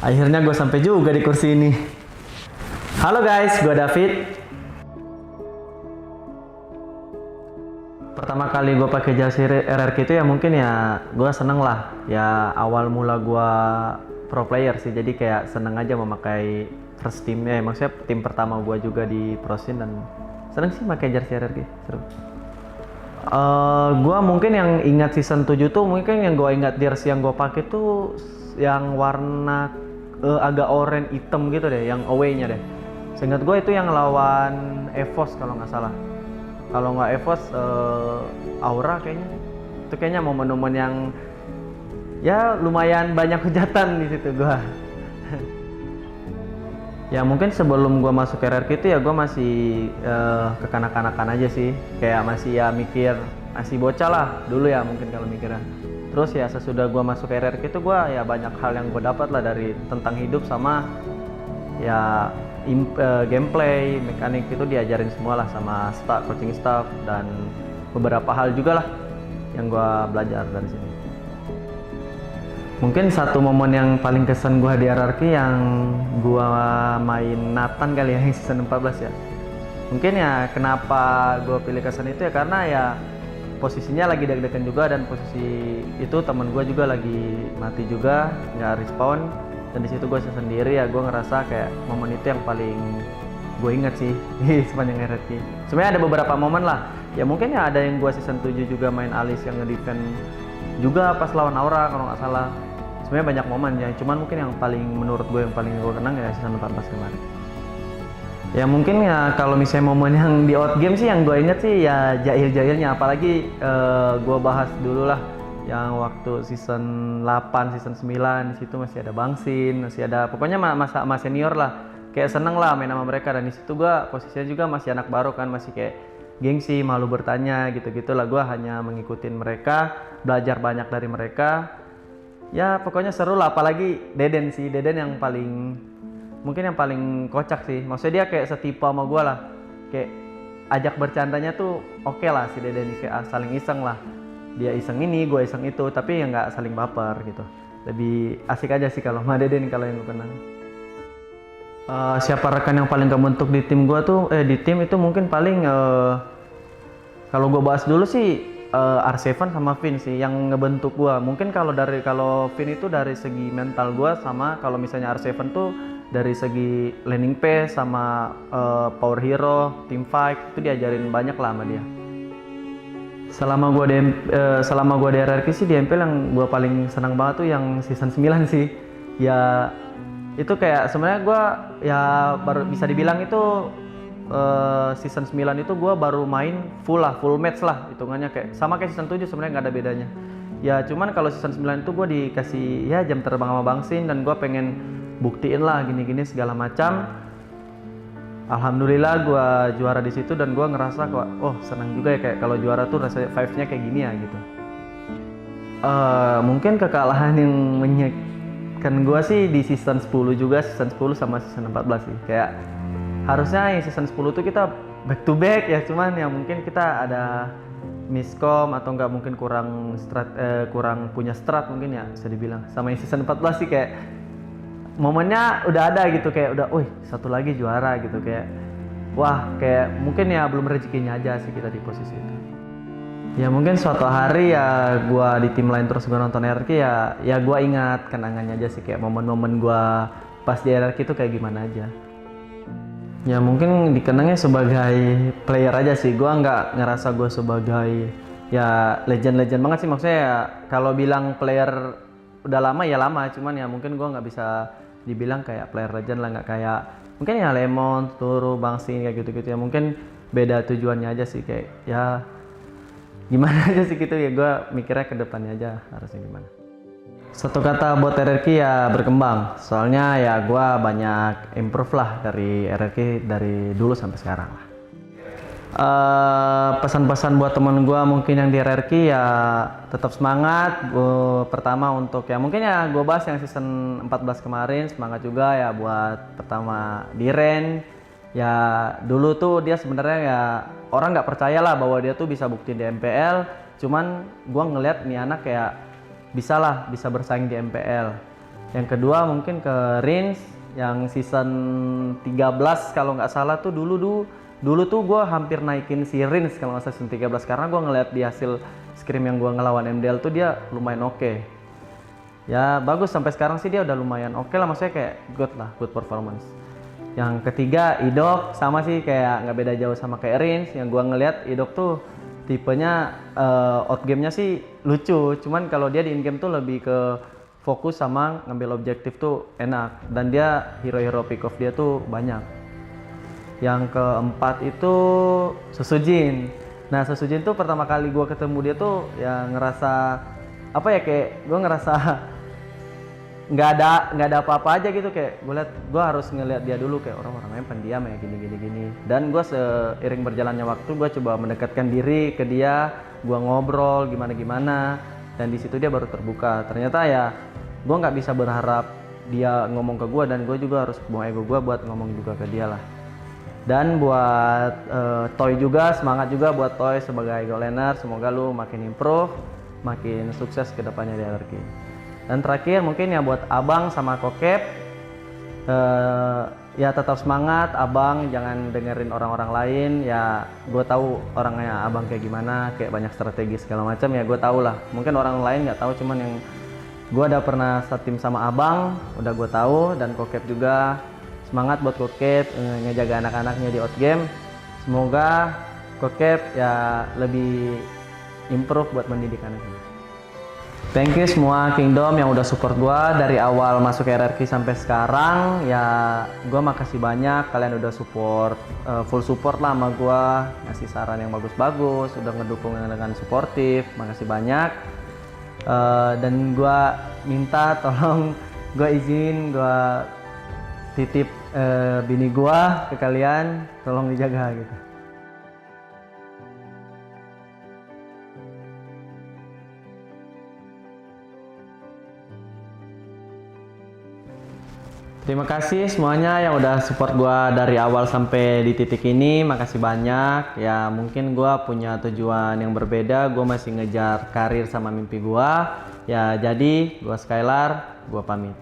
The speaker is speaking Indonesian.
Akhirnya gue sampai juga di kursi ini. Halo guys, gue David. Pertama kali gue pakai jersey RRQ itu ya mungkin ya gue seneng lah. Ya awal mula gue pro player sih, jadi kayak seneng aja memakai first team ya. Maksudnya tim pertama gue juga di Prosin dan seneng sih pakai jersey RRQ. Seru. Gue mungkin yang ingat season 7 tuh mungkin yang gue ingat jersey yang gue pakai tuh yang warna agak oranye hitam gitu deh, yang away-nya deh. Seingat gue itu yang lawan EVOS kalau nggak salah. Kalau nggak EVOS, Aura kayaknya. Itu kayaknya momen-momen yang ya lumayan banyak hujatan di situ gue. Ya mungkin sebelum gue masuk RRQ itu ya gue masih kekanak-kanakan aja sih. Kayak masih ya mikir, masih bocah lah dulu ya mungkin kalau mikirnya. Terus ya sesudah gue masuk RRQ itu gue ya banyak hal yang gue dapat lah dari tentang hidup sama ya gameplay, mekanik itu diajarin semua lah sama staff, coaching staff dan beberapa hal juga lah yang gue belajar dari sini. Mungkin satu momen yang paling kesan gue di RRQ yang gue main Nathan kali ya yang season 14 ya. Mungkin ya kenapa gue pilih kesan itu ya karena ya posisinya lagi deg-degan juga dan posisi itu temen gue juga lagi mati juga nggak respawn dan di situ gue sendiri ya gue ngerasa kayak momen itu yang paling gue inget sih di sepanjang RRQ. Sebenarnya ada beberapa momen lah ya mungkin ya ada yang gue season 7 juga main Alice yang ngedefend juga pas lawan Aura kalau nggak salah. Sebenarnya banyak momen ya cuman mungkin yang paling menurut gue yang paling gue kenang ya season 14 kemarin. Ya mungkin ya kalau misalnya momen yang di outgame sih yang gue inget sih ya jahil-jahilnya, apalagi gue bahas dulu lah yang waktu season 8, season 9 di situ masih ada Bangsin, masih ada pokoknya masa senior lah, kayak seneng lah main sama mereka dan di situ gue posisinya juga masih anak baru kan, masih kayak gengsi, malu bertanya gitu-gitu lah, gue hanya mengikutin mereka, belajar banyak dari mereka, ya pokoknya seru lah, apalagi Deden sih, Deden yang paling mungkin yang paling kocak sih, maksudnya dia kayak setipe sama gue lah, kayak ajak bercandanya tuh oke lah si Deden ini, kayak saling iseng lah, dia iseng ini, gue iseng itu, tapi ya nggak saling baper gitu, lebih asik aja sih kalau sama Deden kalau yang gue kenal. Siapa rekan yang paling kebentuk di tim gue tuh, di tim itu mungkin paling kalau gue bahas dulu sih R7 sama Vin sih yang ngebentuk gue. Mungkin kalau Vin itu dari segi mental gue, sama kalau misalnya R7 tuh dari segi landing pace sama power hero, team fight itu diajarin banyak lah sama dia. Selama gue di RRQ sih di MPL yang gue paling senang banget tuh yang season 9 sih. Ya itu kayak sebenarnya gue ya baru bisa dibilang itu season 9 itu gue baru main full match lah hitungannya, kayak sama kayak season 7 sebenarnya nggak ada bedanya. Ya cuman kalau season 9 itu gue dikasih ya jam terbang sama Bangsin dan gue pengen buktiin lah gini-gini segala macam. Alhamdulillah gue juara di situ dan gue ngerasa kok senang juga ya kayak kalau juara tuh rasa vibes-nya kayak gini ya gitu. Mungkin kekalahan yang menyakitkan gue sih di season 10 juga, season 10 sama season 14 sih. Kayak harusnya yang season 10 tuh kita back to back ya, cuman ya mungkin kita ada miskom atau enggak mungkin kurang punya strat mungkin ya bisa dibilang. Sama yang season 14 sih kayak momennya udah ada gitu, kayak udah satu lagi juara gitu, kayak wah kayak mungkin ya belum rezekinya aja sih kita di posisi itu. Ya mungkin suatu hari ya gua di tim lain terus gua nonton RRQ ya gua ingat kenangannya aja sih, kayak momen-momen gua pas di RRQ itu kayak gimana aja. Ya mungkin dikenangnya sebagai player aja sih, gua nggak ngerasa gua sebagai ya legend banget sih, maksudnya ya kalau bilang player udah lama ya lama, cuman ya mungkin gue nggak bisa dibilang kayak player legend lah, nggak kayak mungkin ya Lemon, Turu, Bangsin kayak gitu-gitu ya, mungkin beda tujuannya aja sih, kayak ya gimana aja sih gitu ya, gue mikirnya ke depannya aja harusnya gimana. Satu kata buat RRQ ya berkembang, soalnya ya gue banyak improve lah dari RRQ dari dulu sampai sekarang lah. Pesan-pesan buat temen gue mungkin yang di RRQ ya tetap semangat. Pertama untuk ya mungkin ya gue bahas yang season 14 kemarin, semangat juga ya buat pertama di Ren. Ya dulu tuh dia sebenarnya ya orang nggak percaya lah bahwa dia tuh bisa buktiin di MPL, cuman gue ngeliat nih anak kayak bisa bersaing di MPL. Yang kedua mungkin ke Rins yang season 13 kalau nggak salah tuh dulu tuh gue hampir naikin si Rins kalau nggak salah season 13 karena gue ngeliat di hasil scrim yang gue ngelawan MDL tuh dia lumayan oke. Ya bagus, sampai sekarang sih dia udah lumayan oke lah, maksudnya kayak good performance. Yang ketiga Idok, sama sih kayak nggak beda jauh sama kayak Rins. Yang gue ngeliat Idok tuh tipenya out game-nya sih lucu, cuman kalau dia di in game tuh lebih ke fokus sama ngambil objektif tuh enak, dan dia hero pick off dia tuh banyak. Yang keempat itu Susujin. Nah Susujin tuh pertama kali gue ketemu dia tuh ya ngerasa apa ya, kayak gue ngerasa nggak ada apa-apa aja gitu, kayak gue harus ngeliat dia dulu, kayak orang-orangnya pendiam ya gini. Dan gue seiring berjalannya waktu gue coba mendekatkan diri ke dia, gue ngobrol gimana, dan di situ dia baru terbuka. Ternyata ya gue nggak bisa berharap dia ngomong ke gue, dan gue juga harus buang ego gue buat ngomong juga ke dia lah. Dan buat Toy juga, semangat juga buat Toy sebagai goal laner, semoga lu makin improve, makin sukses ke depannya di LRQ. Dan terakhir mungkin ya buat Abang sama Kokep, ya tetap semangat Abang, jangan dengerin orang-orang lain. Ya gue tahu orangnya Abang kayak gimana, kayak banyak strategi segala macam, ya gue tahu lah. Mungkin orang lain nggak tahu, cuman yang gue udah pernah tim sama Abang udah gue tahu. Dan Kokep juga semangat buat Kokep ngejaga anak-anaknya di outgame. Semoga Kokep ya lebih improve buat mendidik anaknya. Thank you semua Kingdom yang udah support gua dari awal masuk RRQ sampai sekarang. Ya gua makasih banyak, kalian udah support, full support lah sama gua, ngasih saran yang bagus-bagus, udah ngedukung dengan suportif. Makasih banyak. Dan gua minta tolong, gua izin gua titip bini gua ke kalian, tolong dijaga gitu. Terima kasih semuanya yang udah support gua dari awal sampai di titik ini. Makasih banyak. Ya mungkin gua punya tujuan yang berbeda. Gua masih ngejar karir sama mimpi gua. Ya jadi gua Skylar, gua pamit.